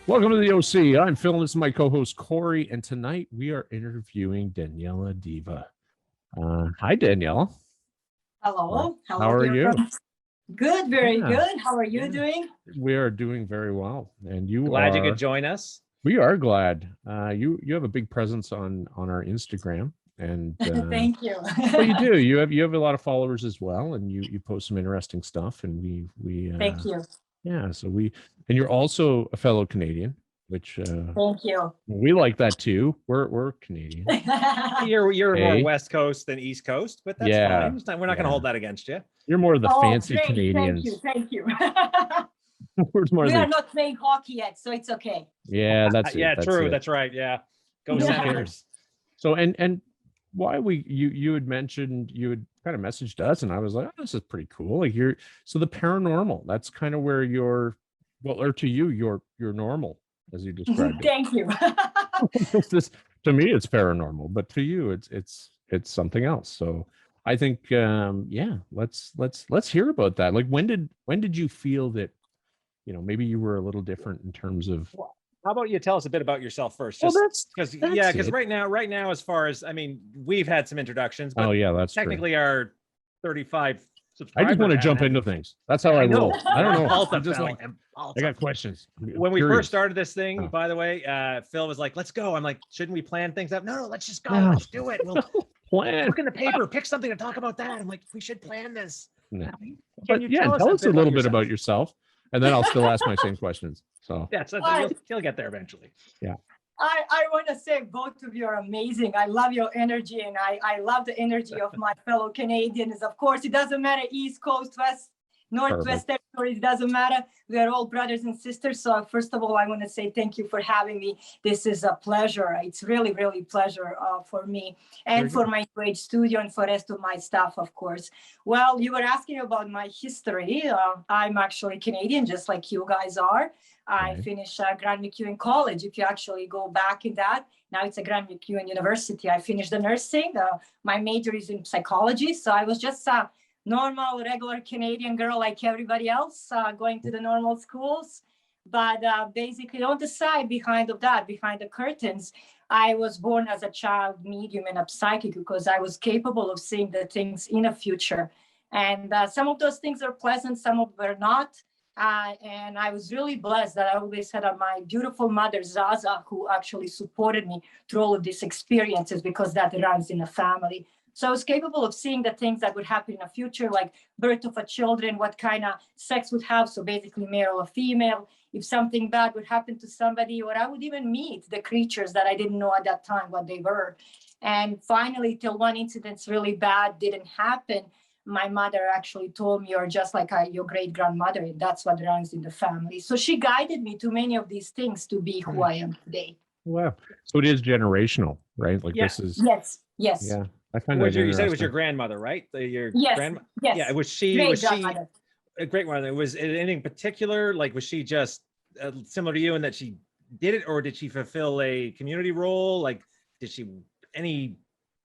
Welcome to the OC. I'm Phil, and this is my co-host Corey, and tonight we are interviewing Danielle-Diva. Hi, Danielle. Hello. How are you? Good, very good. How are you doing? We are doing very well, and you glad you could join us. We are glad. You have a big presence on our Instagram, and thank you. Well, you do. You have a lot of followers as well, and you post some interesting stuff, and we thank you. Yeah, so and you're also a fellow Canadian, which thank you. We like that too. We're Canadian. You're more West Coast than East Coast, but that's fine. We're not going to hold that against you. You're more of the fancy great. Canadians. Thank you. We are not playing hockey yet, so it's okay. Yeah, that's it. Yeah, that's true. it. That's right. Yeah, go Senators. So and why you had mentioned, you had kind of messaged us, and I was like, oh, this is pretty cool. Like so the paranormal, that's kind of where you're to you, you're normal, as you described it. Thank you. To me it's paranormal, but to you it's something else. So I think let's hear about that. Like when did you feel that maybe you were a little different in terms of How about you tell us a bit about yourself first? Because right now, as far as we've had some introductions, but that's technically true. Our 35 subscribers. I just want to jump into things. That's how I roll. I don't know. I'm just like, I got questions. When we first started this thing, by the way, Phil was like, "Let's go." I'm like, "Shouldn't we plan things up?" No, let's just go. No. Let's do it. We'll plan. Look in the paper, pick something to talk about that. I'm like, we should plan this. No. Tell us a little bit about yourself. And then I'll still ask my same questions. So you'll get there eventually. Yeah. I want to say both of you are amazing. I love your energy, and I love the energy of my fellow Canadians. Of course, it doesn't matter East Coast, West, Northwest Territories, it doesn't matter. We are all brothers and sisters. So first of all, I want to say thank you for having me. This is a pleasure. It's really, really pleasure for me and for my New Age studio and for the rest of my staff, of course. Well, you were asking about my history. I'm actually Canadian, just like you guys are. I finished Grand McEwen College. If you actually go back in that, now it's a Grand McEwen University. I finished the nursing. My major is in psychology. So I was just a normal, regular Canadian girl like everybody else, going to the normal schools. But basically on the side, behind the curtains, I was born as a child medium and a psychic because I was capable of seeing the things in the future. And some of those things are pleasant, some of them were not. And I was really blessed that I always had my beautiful mother, Zaza, who actually supported me through all of these experiences because that runs in the family. So I was capable of seeing the things that would happen in the future, like birth of a children, what kind of sex would have. So basically male or female, if something bad would happen to somebody, or I would even meet the creatures that I didn't know at that time what they were. And finally, till one incident really bad didn't happen, my mother actually told me, you're just like your great-grandmother, and that's what runs in the family. So she guided me to many of these things to be who I am today. Wow. So it is generational, right? Like this is... Yes. Yeah. I find you said it was your grandmother, right? Your grandma? Yes. Yeah. Was she a great grandmother? Was it anything particular? Like, was she just similar to you in that she did it, or did she fulfill a community role? Like, did she any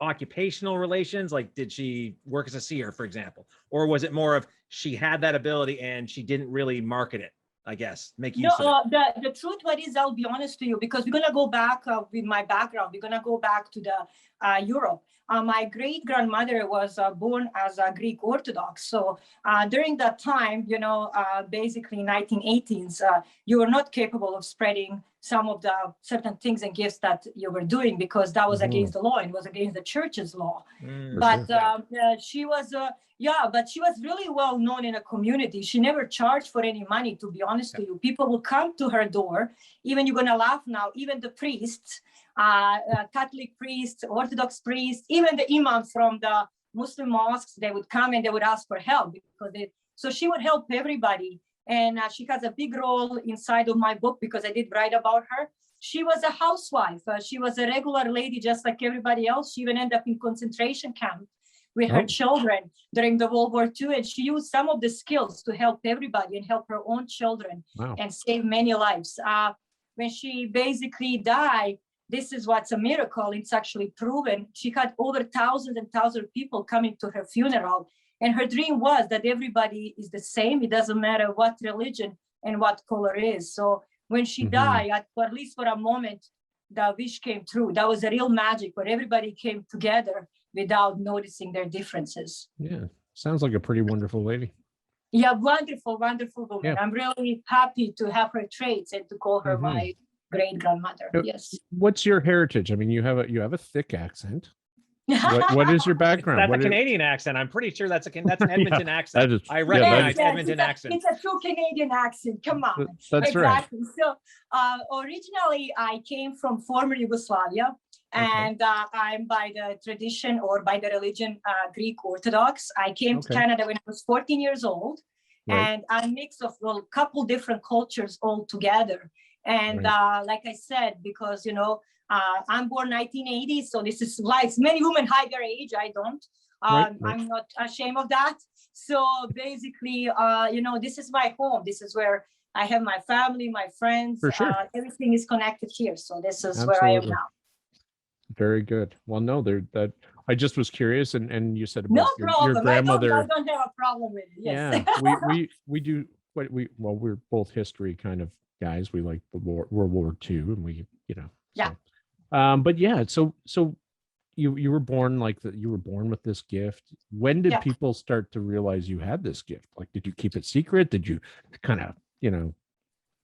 occupational relations? Like, did she work as a seer, for example? Or was it more of she had that ability and she didn't really market it, I guess, make use of it? The truth what is, I'll be honest to you, because we're going to go back with my background. We're going to go back to the Europe. My great-grandmother was born as a Greek Orthodox. So during that time, basically 1918s, you were not capable of spreading some of the certain things and gifts that you were doing because that was against the law and was against the church's law. But she was, but she was really well known in the community. She never charged for any money, to be honest to you. People will come to her door. Even you're going to laugh now, even the priests, Catholic priests, Orthodox priests, even the imams from the Muslim mosques, they would come and they would ask for help so she would help everybody. And she has a big role inside of my book because I did write about her. She was a housewife. She was a regular lady, just like everybody else. She even ended up in concentration camp with her children during the World War II. And she used some of the skills to help everybody and help her own children and save many lives. When she basically died, this is what's a miracle. It's actually proven. She had over thousands and thousands of people coming to her funeral. And her dream was that everybody is the same. It doesn't matter what religion and what color is. So When she Mhm. died, at least for a moment, the wish came true. That was a real magic where everybody came together without noticing their differences. Yeah. Sounds like a pretty wonderful lady. Yeah, wonderful, wonderful woman. Yeah. I'm really happy to have her traits and to call her Mhm. my great grandmother. So, Yes. What's your heritage? I mean, you have a thick accent. What is your background? That's a What is- Canadian accent. I'm pretty sure that's an Edmonton accent. that is- I yeah, that recognize is- Edmonton it's a, accent. It's a true Canadian accent. Come on. That's right. Exactly. So originally I came from former Yugoslavia, and I'm by the tradition or by the religion Greek Orthodox. I came to Canada when I was 14 years old, and a mix of a couple different cultures all together. And like I said, because I'm born 1980, so this is life. Many women hide their age. I don't. I'm not ashamed of that. So basically, this is my home. This is where I have my family, my friends. For sure. Everything is connected here. So this is Absolutely. where I am now. Very good. Well, no, that I just was curious, and you said about No your problem. grandmother. I don't have a problem with it. Yes. Yeah, we do what we're both history kind of guys. We like the World War II, and we Yeah. So, but yeah, so you were born you were born with this gift. When did people start to realize you had this gift? Like, did you keep it secret? Did you kind of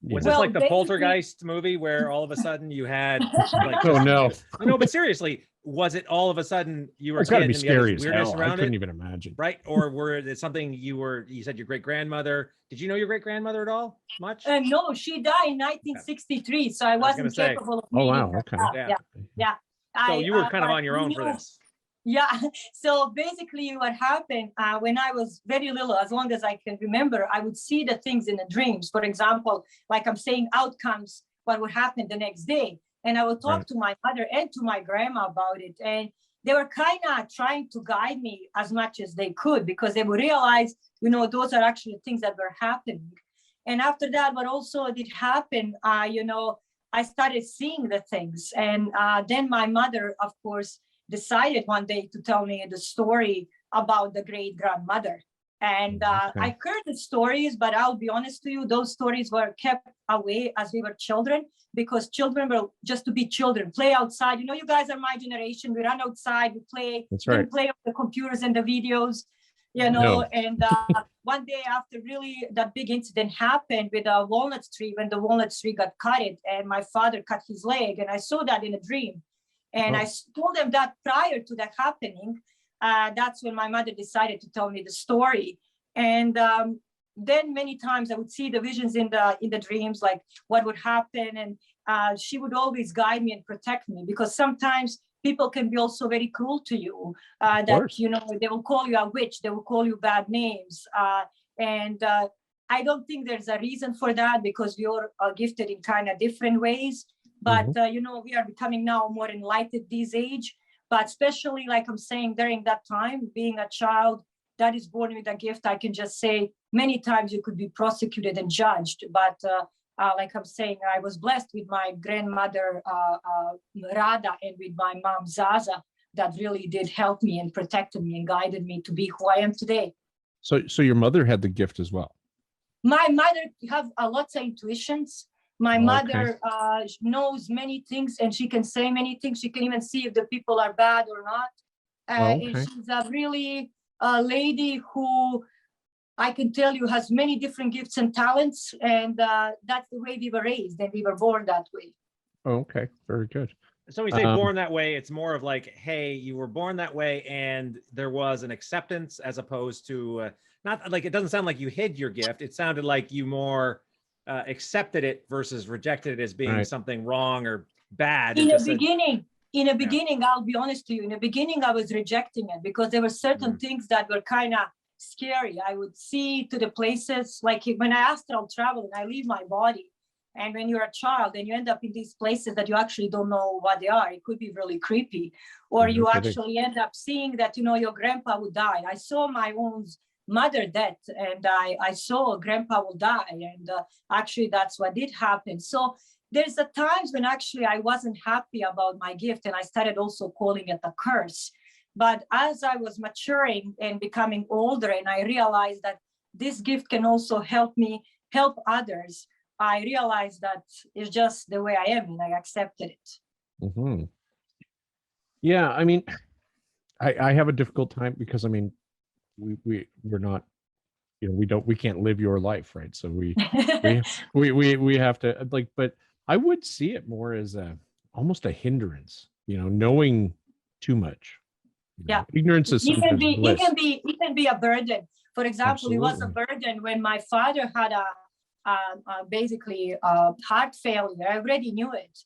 Was this like the Poltergeist movie where all of a sudden you had like oh no but seriously, was it all of a sudden you were it's got to be and you had scary this as weirdness hell. I around couldn't it? even imagine. Right? Or were it something you said your great grandmother? Did you know your great grandmother at all? Much? No, she died in 1963, so I wasn't capable of oh meeting wow, her. okay. Yeah. So you were kind of but on your own for this. Yeah. So basically what happened when I was very little, as long as I can remember, I would see the things in the dreams. For example, like I'm saying outcomes, what would happen the next day. And I would talk to my mother and to my grandma about it. And they were kind of trying to guide me as much as they could, because they would realize, those are actually things that were happening. And after that, what also did happen, I started seeing the things. And then my mother, of course, decided one day to tell me the story about the great grandmother. And I heard the stories, but I'll be honest to you, those stories were kept away as we were children, because children were just to be children, play outside. You guys are my generation. We run outside, we play. That's right. We play on the computers and the videos, No. And one day after really that big incident happened with a walnut tree, when the walnut tree got cut and my father cut his leg, and I saw that in a dream. And I told them that prior to that happening, that's when my mother decided to tell me the story. And then many times I would see the visions in the dreams, like what would happen. And she would always guide me and protect me, because sometimes people can be also very cruel to you. That, they will call you a witch, they will call you bad names. And I don't think there's a reason for that, because we all are gifted in kind of different ways. But, we are becoming now more enlightened this age. But especially, like I'm saying, during that time, being a child that is born with a gift, I can just say many times you could be prosecuted and judged. But like I'm saying, I was blessed with my grandmother, Rada, and with my mom, Zaza, that really did help me and protected me and guided me to be who I am today. So your mother had the gift as well? My mother have lots of intuitions. My mother knows many things, and she can say many things. She can even see if the people are bad or not. And she's a really lady who I can tell you has many different gifts and talents. And that's the way we were raised, and we were born that way. Oh, okay. Very good. So when you say born that way, it's more of like, hey, you were born that way and there was an acceptance, as opposed to not like, it doesn't sound like you hid your gift. It sounded like you more accepted it versus rejected it as being something wrong or bad. In the beginning, I'll be honest to you, in the beginning, I was rejecting it, because there were certain things that were kind of scary. I would see to the places, like when I astral travel and I leave my body. And when you're a child and you end up in these places that you actually don't know what they are, it could be really creepy. Or you actually end up seeing that, your grandpa would die. I saw my own mother death, and I saw grandpa will die. And actually that's what did happen. So there's a times when actually I wasn't happy about my gift, and I started also calling it a curse. But as I was maturing and becoming older, and I realized that this gift can also help me help others, I realized that it's just the way I am, and I accepted it. Mm-hmm. Yeah, I mean, I have a difficult time because I mean, we're not, you know, we can't live your life, right? So we have to like, but I would see it more as almost a hindrance, you know, knowing too much. You know, Yeah, ignorance is it can sometimes be, bliss. it can be a burden. For example, it was a Absolutely. burden when my father had basically heart failure. I already knew it.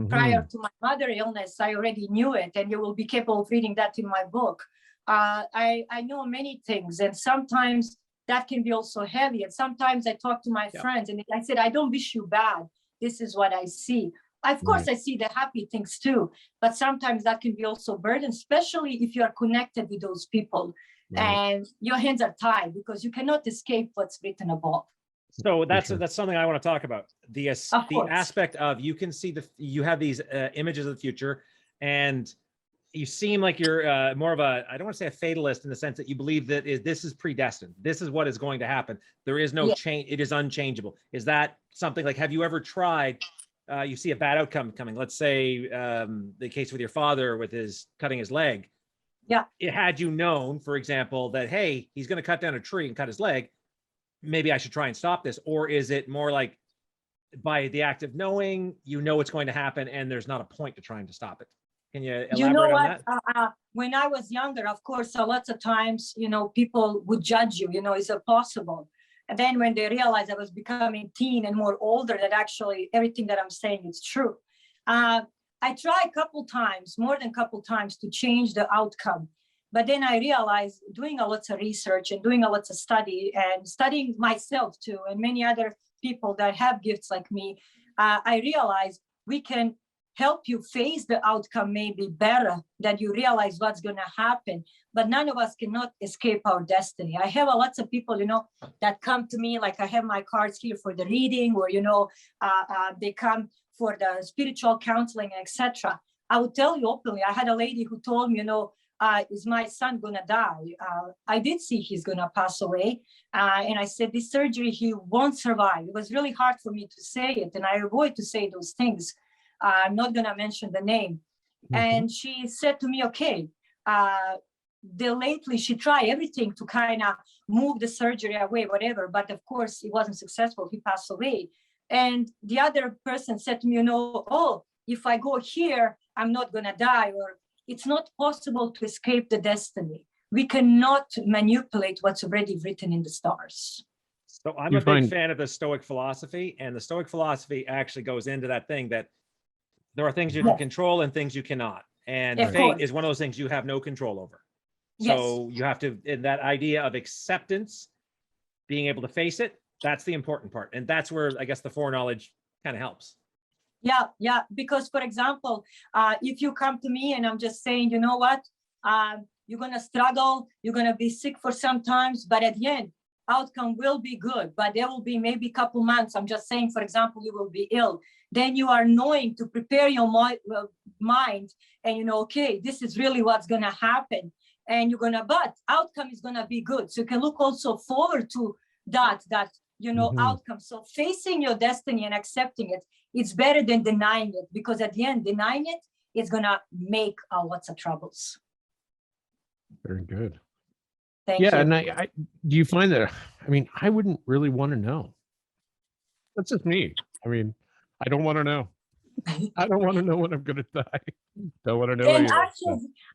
Prior to my mother illness, I already knew it, and you will be capable of reading that in my book. I know many things, and sometimes that can be also heavy. And sometimes I talk to my friends, and I said, I don't wish you bad. This is what I see. Of course, I see the happy things too, but sometimes that can be also burden, especially if you are connected with those people, and your hands are tied because you cannot escape what's written above. So that's something I want to talk about. The aspect of you can see you have these images of the future, and you seem like you're more of a, I don't want to say a fatalist in the sense that you believe that this is predestined. This is what is going to happen. There is no change. It is unchangeable. Is that something like, have you ever tried, you see a bad outcome coming? Let's say the case with your father with his cutting his leg. Yeah. Had you known, for example, that, hey, he's going to cut down a tree and cut his leg, maybe I should try and stop this? Or is it more like by the act of knowing, you know, it's going to happen and there's not a point to trying to stop it? Can you elaborate on that? When I was younger, of course, lots of times, you know, people would judge you, you know, is it possible? And then when they realized I was becoming teen and more older, that actually everything that I'm saying is true. I tried a couple times, more than a couple times, to change the outcome. But then I realized, doing a lot of research and doing a lot of study and studying myself too, and many other people that have gifts like me, I realized we can help you face the outcome maybe better, that you realize what's going to happen. But none of us cannot escape our destiny. I have a lots of people, you know, that come to me, like I have my cards here for the reading, or, you know, they come for the spiritual counseling, etc. I will tell you openly, I had a lady who told me, you know, is my son gonna die? I did see he's gonna pass away. And I said, this surgery, he won't survive. It was really hard for me to say it, and I avoid to say those things. I'm not gonna mention the name. And she said to me, okay, lately she tried everything to kind of move the surgery away, whatever, but of course it wasn't successful. He passed away. And the other person said to me, you know, oh, if I go here, I'm not gonna die, or it's not possible to escape the destiny. We cannot manipulate what's already written in the stars. So I'm a big fan of the Stoic philosophy, and the Stoic philosophy actually goes into that thing that there are things you can control and things you cannot. And fate is one of those things you have no control over. So you have to, in that idea of acceptance, being able to face it, that's the important part. And that's where I guess the foreknowledge kind of helps. Yeah, because for example, if you come to me and I'm just saying, you know what, you're gonna struggle, you're gonna be sick for some times, but at the end, outcome will be good, but there will be maybe a couple months. I'm just saying, for example, you will be ill. Then you are knowing to prepare your mind, and you know, okay, this is really what's gonna happen, and you're gonna, but outcome is gonna be good. So you can look also forward to that you know, outcome. So facing your destiny and accepting it, it's better than denying it, because at the end, denying it is gonna make lots of troubles. Very good. Thank you. And I do you find that, I mean, I wouldn't really want to know. That's just me. I mean, I don't want to know. I don't want to know when I'm going to die. Don't want to know. And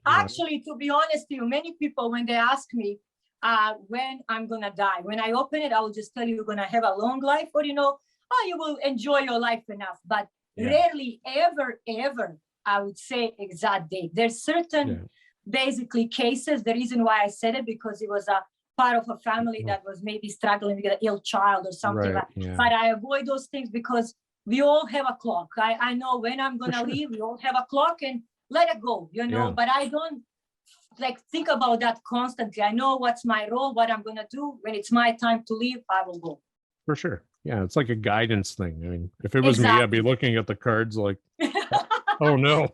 actually, to be honest with you, many people, when they ask me when I'm going to die, when I open it, I will just tell you, you're going to have a long life, or, you know, oh, you will enjoy your life enough. But rarely, ever, I would say exact date. There's certain basically cases. The reason why I said it, because it was a part of a family that was maybe struggling with an ill child or something like that. But I avoid those things because we all have a clock. I know when I'm going to leave. We all have a clock, and let it go, you know, but I don't like think about that constantly. I know what's my role, what I'm going to do. When it's my time to leave, I will go. For sure. Yeah, it's like a guidance thing. I mean, if it was me, I'd be looking at the cards like, oh no,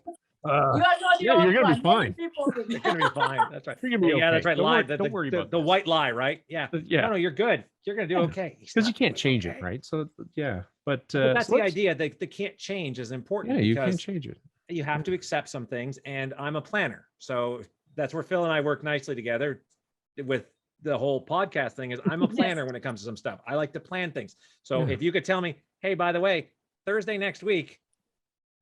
You are not the yeah, you're only gonna be one. fine. Many people will be. You're gonna be fine. That's right. You're gonna be Yeah, okay. that's right. Don't Lie. worry- don't worry about the this. white lie, right? Yeah. Yeah. No, you're good. You're gonna do okay. Because you can't change it, Okay. right? So yeah, but That's so the let's- idea. They can't change is important. Yeah, you because can't change it. you have to accept some things. And I'm a planner. So that's where Phil and I work nicely together with the whole podcast thing is I'm a planner when it comes to some stuff. I like to plan things. So Yeah. if you could tell me, hey, by the way, Thursday next week,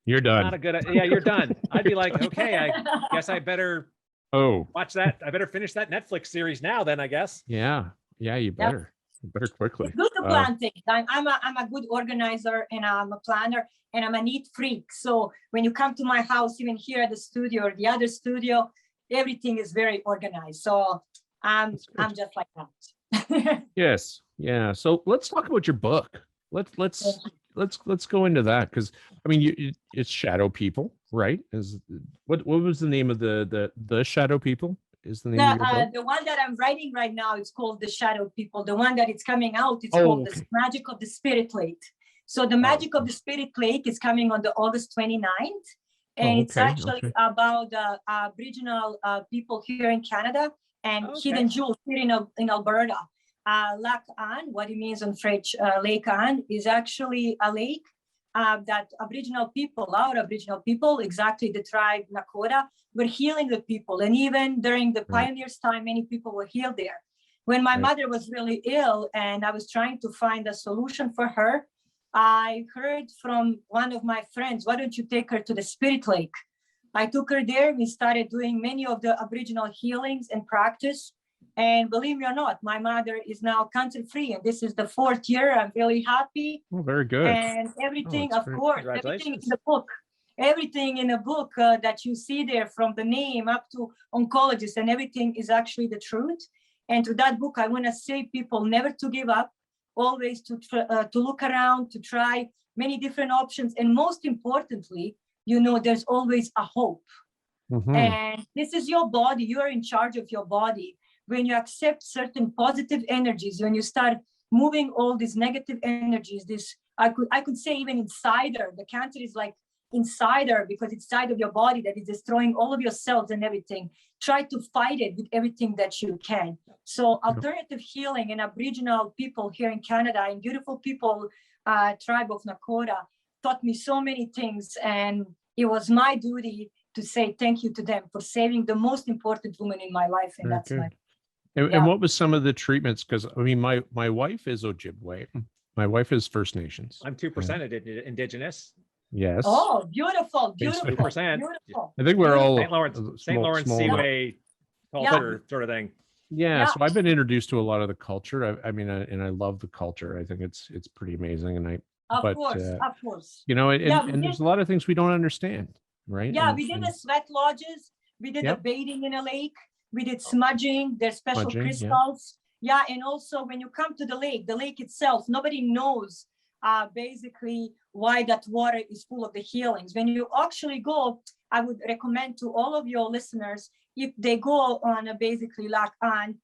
You're done. not a good, yeah, you're done. I'd be like, okay, I guess I better Oh, watch that. I better finish that Netflix series now then, I guess. yeah. Yeah, you better. You better quickly. It's good to plan things. I'm a good organizer and I'm a planner and I'm a neat freak. So when you come to my house, even here at the studio or the other studio, everything is very organized. So I'm just like that. Yes. Yeah. So let's talk about your book. Let's go into that because I mean it's Shadow People, right? Is what was the name of the Shadow People? Is the name of your book? The one that I'm writing right now is called The Shadow People. The one that is coming out, it's Oh, called okay. The Magic of the Spirit Lake. So the Magic of the Spirit Lake is coming on the August 29th. And it's okay, actually okay. about Aboriginal people here in Canada and Okay. hidden jewels here in Alberta. Lac Anne, what it means in French, Lake Anne, is actually a lake that Aboriginal people, our Aboriginal people, exactly the tribe Nakota, were healing the people. And even during the pioneers' time, many people were healed there. When my mother was really ill and I was trying to find a solution for her, I heard from one of my friends, why don't you take her to the Spirit Lake? I took her there. We started doing many of the Aboriginal healings and practice. And believe me or not, my mother is now cancer-free. And this is the 4th year. I'm really happy. Oh, very good. And everything, that's of great. course, everything in the book. Everything in the book that you see there, from the name up to oncologist, and everything is actually the truth. And through that book, I want to say people never to give up, always to look around, to try many different options. And most importantly, there's always a hope. Mhm. And this is your body. You are in charge of your body. When you accept certain positive energies, when you start moving all these negative energies, I could say even insider, the cancer is like insider because it's side of your body that is destroying all of your cells and everything. Try to fight it with everything that you can. So alternative healing and Aboriginal people here in Canada and beautiful people, tribe of Nakota, taught me so many things. And it was my duty to say thank you to them for saving the most important woman in my life. And Very that's good. my. And what was some of the treatments? Because I mean, my wife is Ojibwe. My wife is First Nations. I'm 2% indigenous. Yes. Oh, beautiful, beautiful, 2%. beautiful. I think we're all St. Lawrence small- Seaway culture sort of thing. Yeah, so I've been introduced to a lot of the culture. I mean, and I love the culture. I think it's pretty amazing. And Of course. and there's a lot of things we don't understand, right? Yeah, And- we did and- the sweat lodges. We did the bathing in a lake. We did smudging. There's special Smudging, yeah. crystals. Yeah, and also when you come to the lake itself, nobody knows basically why that water is full of the healings. When you actually go, I would recommend to all of your listeners, if they go on basically Lac Anne,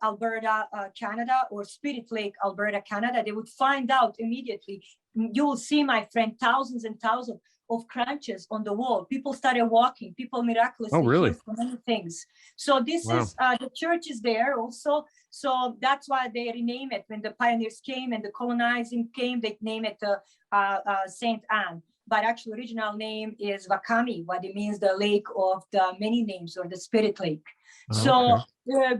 Alberta, Canada, or Spirit Lake, Alberta, Canada, they would find out immediately. You will see, my friend, thousands and thousands of crunches on the wall. People started walking. People miraculously healed from many things. So this is the church is there also. So that's why they rename it. When the pioneers came and the colonizing came, they name it Saint Anne. But actually, original name is Wakami, what it means the lake of the many names, or the Spirit Lake. So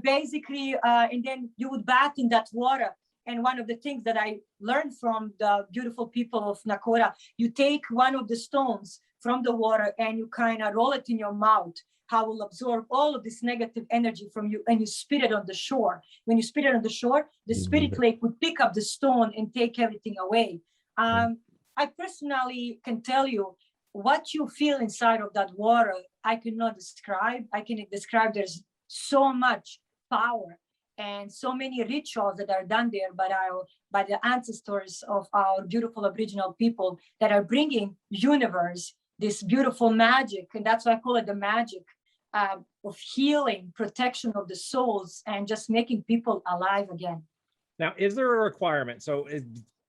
basically, and then you would bath in that water. And one of the things that I learned from the beautiful people of Nakota, you take one of the stones from the water and you kind of roll it in your mouth, how it will absorb all of this negative energy from you, and you spit it on the shore. When you spit it on the shore, the Spirit Lake would pick up the stone and take everything away. I personally can tell you what you feel inside of that water. I cannot describe. I can describe there's so much power and so many rituals that are done there by the ancestors of our beautiful Aboriginal people that are bringing universe this beautiful magic. And that's why I call it the magic of healing, protection of the souls, and just making people alive again. Now, is there a requirement? So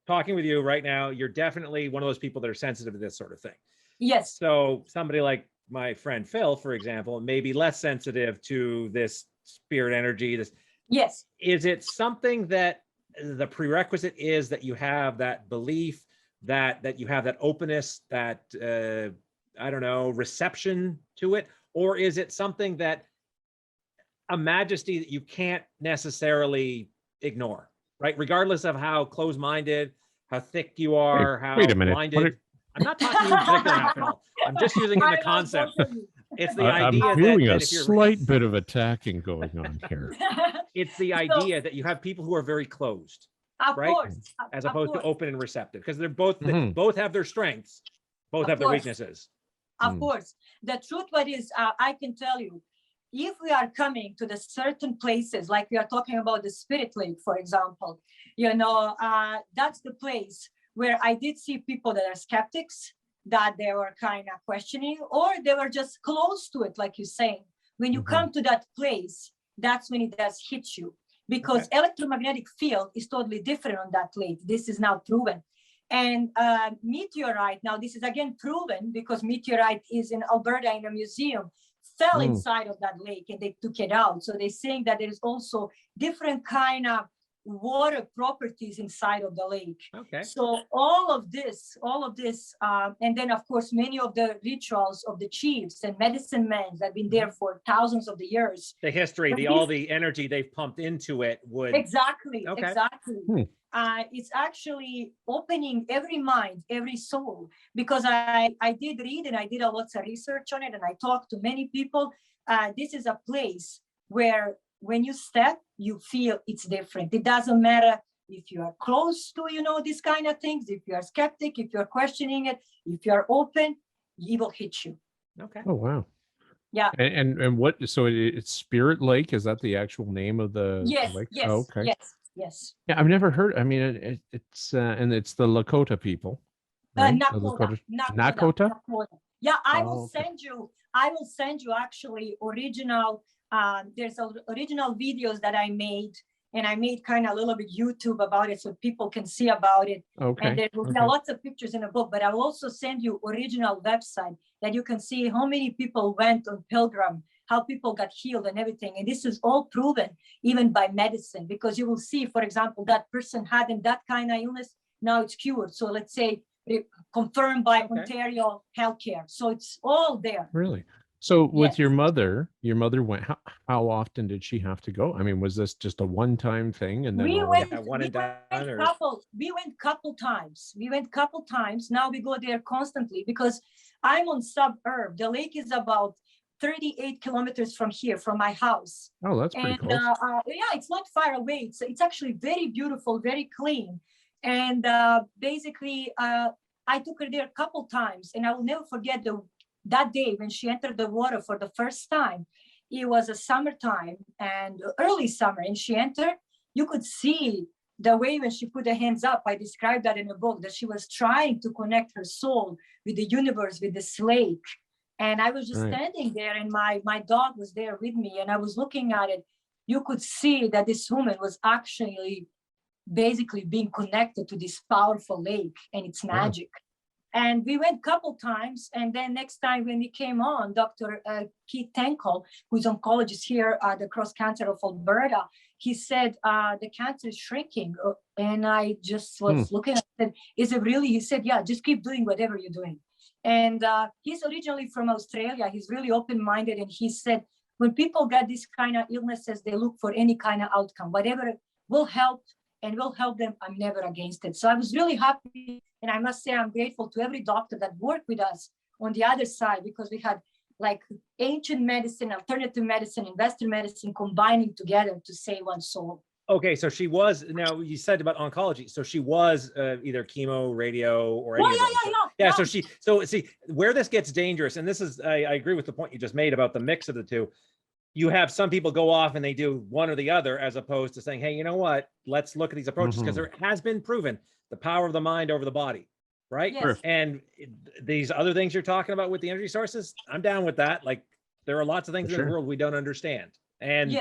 talking with you right now, you're definitely one of those people that are sensitive to this sort of thing. Yes. So somebody like my friend Phil, for example, may be less sensitive to this spirit energy. This, Yes. is it something that the prerequisite is that you have that belief, that you have that openness, that I don't know, reception to it, or is it something that a majesty that you can't necessarily ignore, right? Regardless of how closed-minded, how thick you are, how wait a minute. blinded. I'm not talking to you in particular, Rafael. I'm just using it in the concept. It's the I'm idea feeling that a if you're slight bit of attacking going on here. it's the idea that you have people who are very closed, Of right? course. as of opposed to course. open and receptive, because they're both Mhm. both have their strengths, both Of have their course. weaknesses. Of Mm. course, the truth what is, I can tell you, if we are coming to the certain places, like we are talking about the Spirit Lake, for example, that's the place where I did see people that are skeptics, that they were kind of questioning, or they were just close to it, like you're saying. When you Mhm. come to that place, that's when it does hit you, because electromagnetic field is totally different on that lake. This is now proven. And meteorite, now this is again proven because meteorite is in Alberta in a museum, fell inside of that lake and they took it out. So they're saying that there is also different kind of water properties inside of the lake. Okay. So all of this, and then of course, many of the rituals of the chiefs and medicine men that have been there for thousands of the years. The history, all the energy they've pumped into it would Exactly. Hmm. It's actually opening every mind, every soul, because I did read and I did a lots of research on it, and I talked to many people. This is a place where when you step, you feel it's different. It doesn't matter if you are close to, these kind of things, if you are skeptic, if you're questioning it, if you're open, it will hit you. Okay. Oh, wow. Yeah. And what, so it's Spirit Lake, is that the actual name of the Yes, lake? yes, Oh, okay. yes. Yeah, I've never heard, I mean, it's and it's the Lakota people, right? The Nakota? Yeah, I Oh, will okay. send you actually original, there's original videos that I made, and I made kind of a little bit YouTube about it so people can see about it. Okay. And there will be lots of pictures in the book, but I will also send you original website that you can see how many people went on pilgrim, how people got healed and everything. And this is all proven even by medicine, because you will see, for example, that person had that kind of illness, now it's cured. So let's say confirmed by Ontario Healthcare. So it's all there. Really? So with Yes. your mother went, how often did she have to go? I mean, was this just a one-time thing? And then We all went, of- one and done, or we went couple times. Now we go there constantly because I'm on suburb. The lake is about 38 kilometers from here, from my house. Oh, that's pretty close. Yeah, it's not far away. It's actually very beautiful, very clean. And basically, I took her there a couple times, and I will never forget that day when she entered the water for the first time. It was a summertime and early summer, and she entered. You could see the way when she put her hands up. I described that in the book, that she was trying to connect her soul with the universe, with this lake. And I was just standing there, and my dog was there with me, and I was looking at it. You could see that this woman was actually basically being connected to this powerful lake and its magic. And we went a couple times, and then next time when we came on, Dr. Keith Tenkel, who's oncologist here at the Cross Cancer of Alberta, he said the cancer is shrinking. And I just was looking at it. Is it really? He said, yeah, just keep doing whatever you're doing. And he's originally from Australia. He's really open-minded. And he said, when people get this kind of illnesses, they look for any kind of outcome, whatever will help and will help them. I'm never against it. So I was really happy. And I must say, I'm grateful to every doctor that worked with us on the other side, because we had like ancient medicine, alternative medicine, and Western medicine combining together to save one soul. Okay, so she was, now you said about oncology, so she was either chemo, radio, or any of those. Yeah, so see, where this gets dangerous, and this is, I agree with the point you just made about the mix of the two. You have some people go off and they do one or the other, as opposed to saying, hey, you know what, let's look at these approaches, because there has been proven the power of the mind over the body, right? Yes. And these other things you're talking about with the energy sources, I'm down with that. Like, there are lots of things in the world we don't understand. And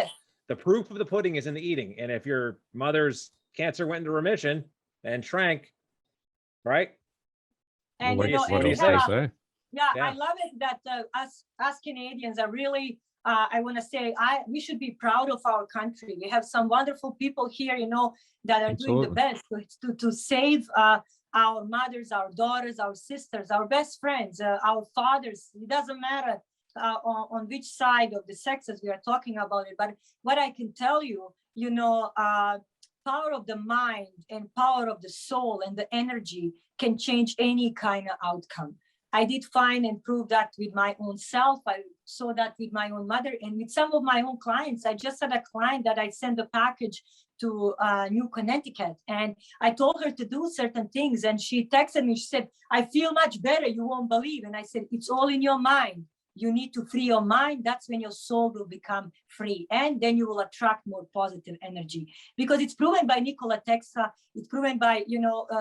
the proof of the pudding is in the eating. And if your mother's cancer went into remission and shrank, right? And what you know, do you say? Yeah, Yeah. I love it that us Canadians are really. I want to say we should be proud of our country. We have some wonderful people here, that are doing the Absolutely. best to save our mothers, our daughters, our sisters, our best friends, our fathers. It doesn't matter on which side of the sexes we are talking about it. But what I can tell you, power of the mind and power of the soul and the energy can change any kind of outcome. I did find and prove that with my own self. I saw that with my own mother and with some of my own clients. I just had a client that I sent a package to New Connecticut, and I told her to do certain things, and she texted me. She said, "I feel much better. You won't believe." And I said, "It's all in your mind. You need to free your mind. That's when your soul will become free, and then you will attract more positive energy, because it's proven by Nikola Tesla. It's proven by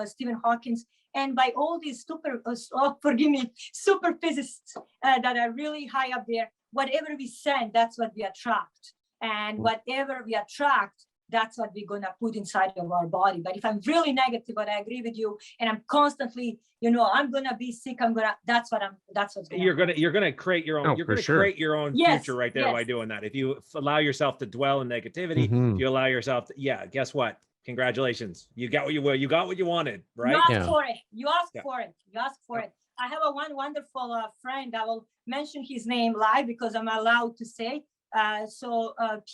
Stephen Hawking, and by all these super physicists that are really high up there. Whatever we send, that's what we attract, and whatever we attract, that's what we're gonna put inside of our body. But if I'm really negative, but I agree with you, and I'm constantly, I'm gonna be sick. That's what's going. You're gonna create your own. You're gonna create your own future right there by doing that. If you allow yourself to dwell in negativity, if you allow yourself to, guess what? Congratulations, you got what you will. You got what you wanted, right? You asked for it. You asked for it. You asked for it. I have a wonderful friend. I will mention his name live because I'm allowed to say.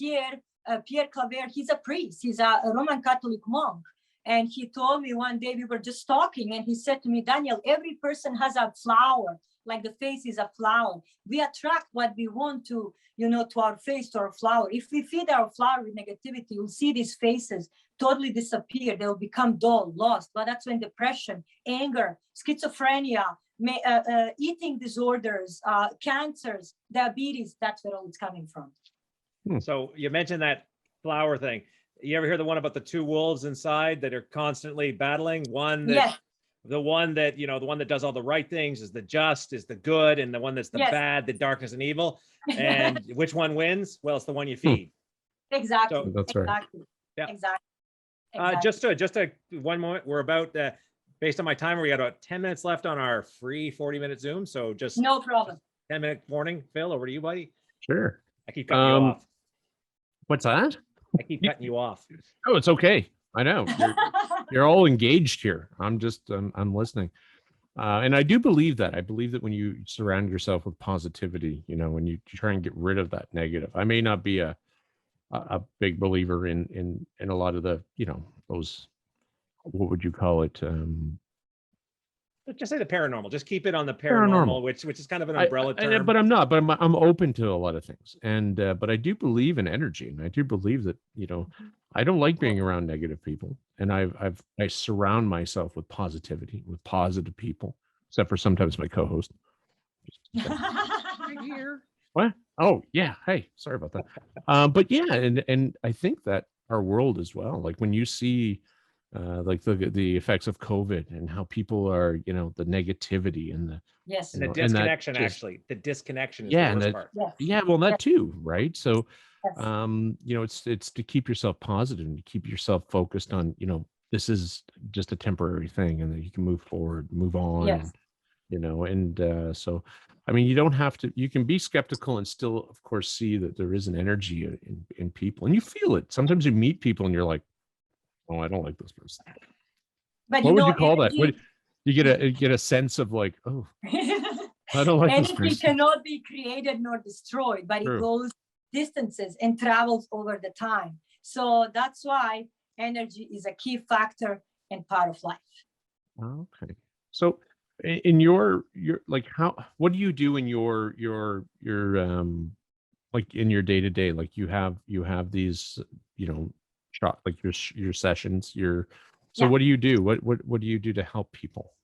Pierre Claver, he's a priest. He's a Roman Catholic monk. And he told me one day, we were just talking, and he said to me, "Daniel, every person has a flower, like the face is a flower. We attract what we want to, to our face, to our flower. If we feed our flower with negativity, you'll see these faces totally disappear. They'll become dull, lost. But that's when depression, anger, schizophrenia, eating disorders, cancers, diabetes, that's where all it's coming from." So you mentioned that flower thing. You ever hear the one about the two wolves inside that are constantly battling? The one that the one that does all the right things is the just, is the good, and the one that's the bad, the darkness and evil. And which one wins? Well, it's the one you feed. Exactly. So, that's right. Yeah. Exactly. Just a one moment. We're about based on my timer, we got about 10 minutes left on our free 40-minute Zoom. So just no problem. 10-minute warning. Phil, over to you, buddy. Sure. I keep cutting you off. What's that? I keep cutting you off. Oh, it's okay. I know. You're all engaged here. I'm listening. And I do believe that. I believe that when you surround yourself with positivity, when you try and get rid of that negative. I may not be a big believer in a lot of the, those, what would you call it? Let's just say the paranormal. Just keep it on the paranormal. which is kind of an umbrella term. But I'm not. But I'm open to a lot of things, and but I do believe in energy, and I do believe that I don't like being around negative people, and I surround myself with positivity, with positive people, except for sometimes my co-host. Right here. What? Oh yeah. Hey, sorry about that. But yeah, and I think that our world as well. Like when you see. Like the effects of COVID and how people are, the negativity and the and the disconnection. Actually, the disconnection is the worst part. Well, that too, right? So, it's to keep yourself positive and to keep yourself focused on, this is just a temporary thing, and then you can move forward, move on. So, I mean, you don't have to. You can be skeptical and still, of course, see that there is an energy in people, and you feel it. Sometimes you meet people and you're like, "Oh, I don't like this person." But what would you call that? What you get a sense of like, "Oh, I don't like this person." Energy cannot be created nor destroyed, but it goes distances and travels over the time. So that's why energy is a key factor and part of life. Okay. So in your like what do you do in your like in your day to day? Like you have these, shot like your sessions, what do you do? What do you do to help people?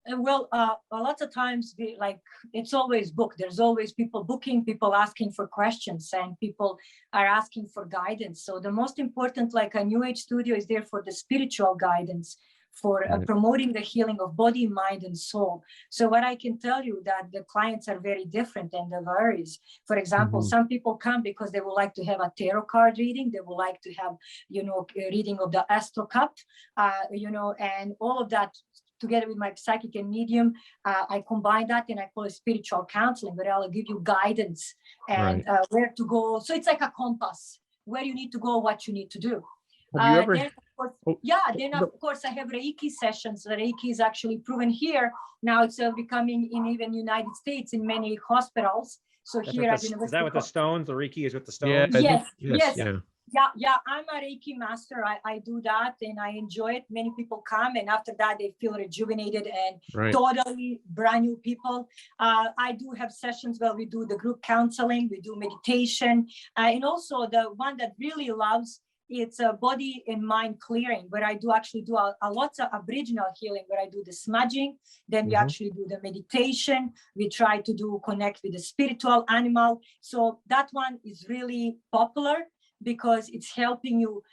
Well, a lot of times it's always booked. There's always people booking, people asking for questions, and people are asking for guidance. So the most important, like a New Age studio, is there for the spiritual guidance, for promoting the healing of body, mind, and soul. So what I can tell you that the clients are very different and they varies. For example, some people come because they would like to have a tarot card reading. They would like to have, a reading of the astral cup, and all of that together with my psychic and medium, I combine that and I call it spiritual counseling, where I'll give you guidance and where to go. So it's like a compass, where you need to go, what you need to do. Have you ever? Then of course I have Reiki sessions. The Reiki is actually proven here. Now it's becoming in even United States in many hospitals. So That's here at is University that with the stones? The Reiki is with the stones? Yes. Yeah. I'm a Reiki master. I do that and I enjoy it. Many people come and after that they feel rejuvenated and totally brand new people. I do have sessions where we do the group counseling, we do meditation, and also the one that really loves, it's a body and mind clearing, where I do actually do a lot of aboriginal healing, where I do the smudging, then we actually do the meditation. We try to connect with the spiritual animal. So that one is really popular because it's helping you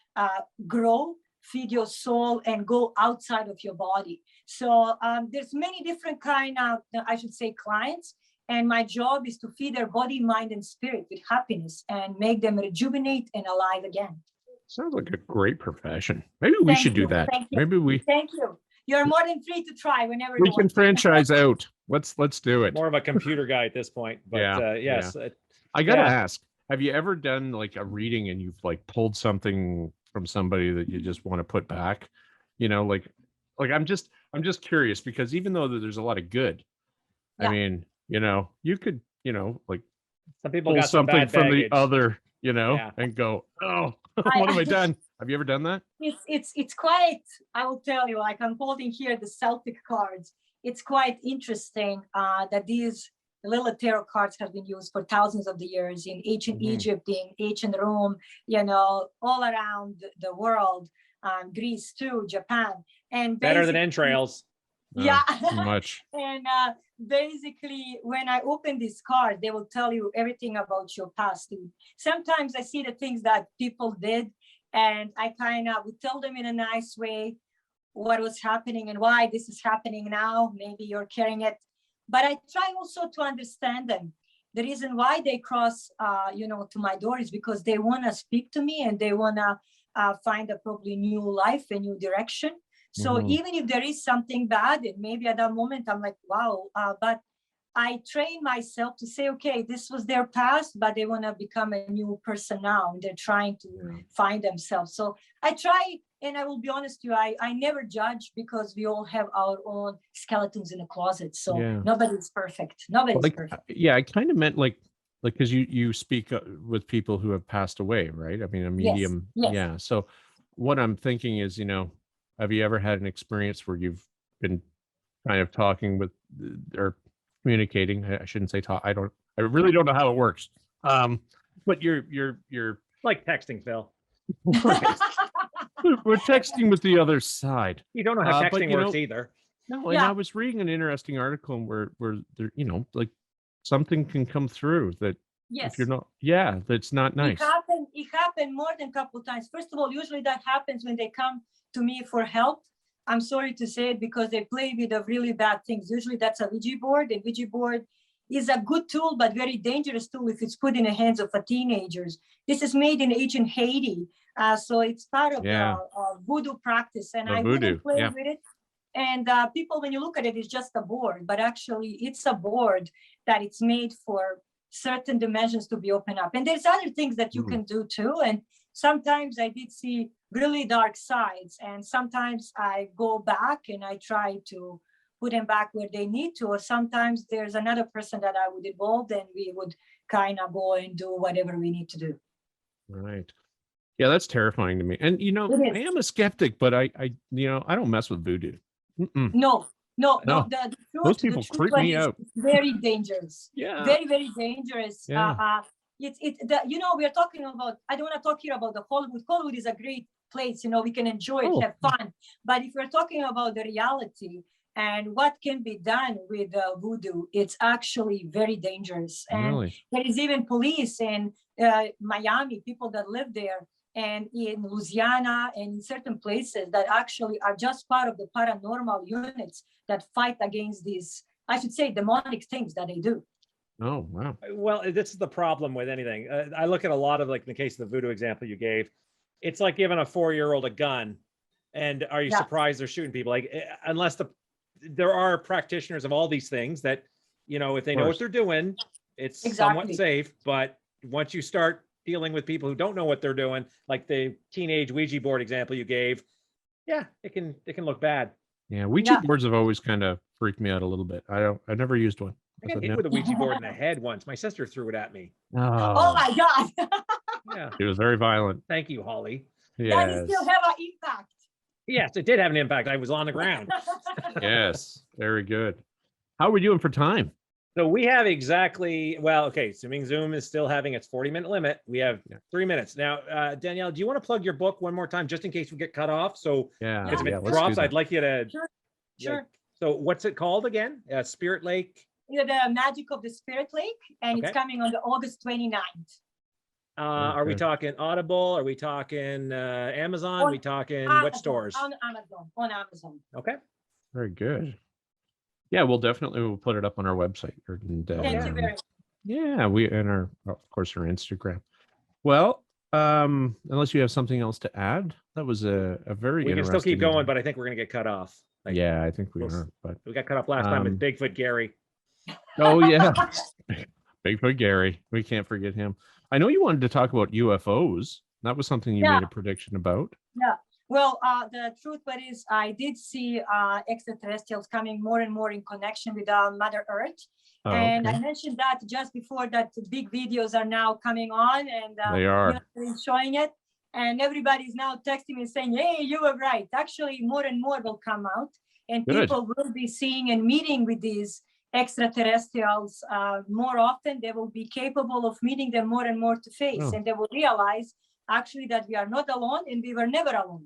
grow, feed your soul, and go outside of your body. So there's many different kind of, I should say, clients. And my job is to feed their body, mind, and spirit with happiness and make them rejuvenate and alive again. Sounds like a great profession. Maybe we should do that. Maybe we. Thank you. You're more than free to try whenever we you can want. franchise out. Let's do it. More of a computer guy at this point. But yes. I gotta ask, have you ever done like a reading and you've like pulled something from somebody that you just want to put back? You know, like I'm just curious, because even though there's a lot of good, I mean, you know, you could, you know, like some people pull got some something bad from baggage. the other, you know, and go, oh, what have I done? Have you ever done that? It's quite, I will tell you, like I'm holding here the Celtic cards. It's quite interesting that these little tarot cards have been used for thousands of the years in ancient Egypt, in ancient Rome, you know, all around the world, Greece too, Japan. And better than entrails. Much. And basically, when I open this card, they will tell you everything about your past. Sometimes I see the things that people did, and I kind of would tell them in a nice way what was happening and why this is happening now. Maybe you're carrying it. But I try also to understand them. The reason why they cross, to my door is because they want to speak to me and they want to find a probably new life, a new direction. So even if there is something bad, and maybe at that moment I'm like, wow, but I train myself to say, okay, this was their past, but they want to become a new person now. And they're trying to find themselves. So I try, and I will be honest with you, I never judge, because we all have our own skeletons in the closet. So nobody's perfect. Nobody's perfect. Yeah, I kind of meant like, because you speak with people who have passed away, right? I mean, a medium. Yes. Yeah. So what I'm thinking is, you know, have you ever had an experience where you've been kind of talking with or communicating? I shouldn't say talk. I really don't know how it works. But you're like texting, Phil. Right. We're texting with the other side. You don't know how texting works either. No, and I was reading an interesting article where there, you know, like something can come through that if you're not, that's not nice. It happened more than a couple of times. First of all, usually that happens when they come to me for help. I'm sorry to say it, because they play with the really bad things. Usually that's a Ouija board. And Ouija board is a good tool, but very dangerous tool if it's put in the hands of teenagers. This is made in ancient Haiti. So it's part of the voodoo practice. And I wouldn't play with it. And people, when you look at it, it's just a board, but actually it's a board that it's made for certain dimensions to be opened up. And there's other things that you can do too. And sometimes I did see really dark sides, and sometimes I go back and I try to put them back where they need to, or sometimes there's another person that I would involve, and we would kind of go and do whatever we need to do. Right. Yeah, that's terrifying to me. And you know, I am a skeptic, but I don't mess with voodoo. No. The truth, those people creep me out. It's very dangerous. Very, very dangerous. Yeah. We're talking about, I don't want to talk here about the Hollywood. Hollywood is a great place, we can enjoy it, have fun. But if we're talking about the reality and what can be done with voodoo, it's actually very dangerous. And there is even police in Miami, people that live there, and in Louisiana and in certain places that actually are just part of the paranormal units that fight against these, I should say, demonic things that they do. Oh, wow. Well, this is the problem with anything. I look at a lot of, like in the case of the voodoo example you gave, it's like giving a 4-year-old a gun. And are you surprised they're shooting people? Like, unless there are practitioners of all these things that, you know, if they know what they're doing, it's somewhat Exactly. safe. But once you start dealing with people who don't know what they're doing, like the teenage Ouija board example you gave, yeah, it can look bad. Yeah, Ouija Yeah. boards have always kind of freaked me out a little bit. I never used one. I got hit with a Ouija board in the head once. My sister threw it at me. Oh Oh, my God. Yeah. it was very violent. Thank you, Holly. That Yes, still have an impact. Yes, it did have an impact. I was on the ground. yes, very good. How are we doing for time? So we have exactly, well, okay, assuming Zoom is still having its 40-minute limit, we have 3 minutes. Now, Danielle, do you want to plug your book one more time, just in case we get cut off? So Yeah, because if yeah, it let's do drops, that. I'd like you to, Sure. so what's it called again? Spirit Lake? Yeah, the Magic of the Spirit Lake, and it's Okay. coming on the August 29th. Are we Okay. talking Audible? Are we talking Amazon? Are we talking Amazon, what stores? On Amazon. Okay. Very good. Yeah, we'll put it up on our website. And, Thank you very much. yeah, of course, our Instagram. Well, unless you have something else to add, that was a very We can interesting. still keep going, but I think we're going to get cut off. Like, yeah, I think we we'll- are. But we got cut off last time with Bigfoot Gary. oh yeah, Bigfoot Gary, we can't forget him. I know you wanted to talk about UFOs. That was something you Yeah. made a prediction about. Well, the truth is, I did see extraterrestrials coming more and more in connection with Mother Earth. Oh, And okay. I mentioned that just before, that the big videos are now coming on, and They are. showing it. And everybody's now texting me saying, hey, you were right. Actually, more and more will come out, and Good. people will be seeing and meeting with these extraterrestrials more often. They will be capable of meeting them more and more to face, Oh. and they will realize actually that we are not alone, and we were never alone.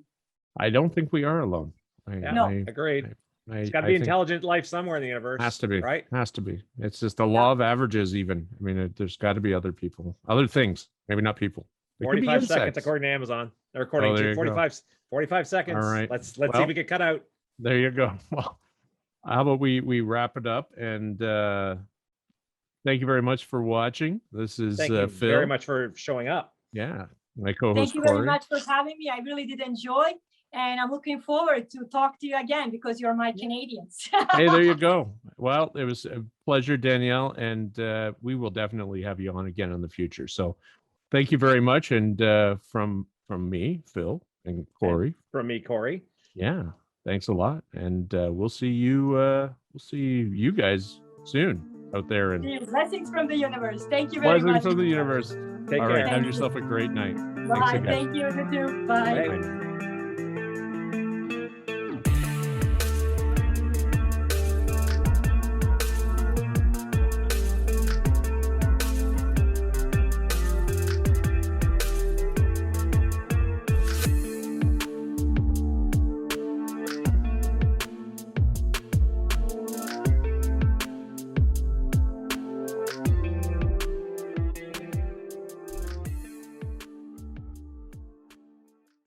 I don't think we are alone. Yeah, No. agreed. I It's got to I be think intelligent life somewhere in the universe. Has to be. right? Has to be. It's just the law of averages. Even I mean, there's got to be other people, other things. Maybe not people. It could be 45 seconds insects. according to Amazon. They're according there to you go. 45 seconds. All right. Let's see Well, if we get cut out. There you go. Well, how about we wrap it up, and thank you very much for watching. This is Thank you Phil. very much for showing up. Yeah, my co-host Thank you very Corey. much for having me. I really did enjoy, and I'm looking forward to talk to you again because you're my Canadians. Hey, there you go. Well, it was a pleasure, Danielle, and we will definitely have you on again in the future. So, thank you very much, and from me, Phil, and Corey. From me, Corey. Yeah, thanks a lot, and we'll see you guys soon out there. And Blessings from the universe. Thank you very blessings much. from the universe. Take All care. right, have yourself a great night. Bye. again. Thank you. You too. Bye. Bye. Bye.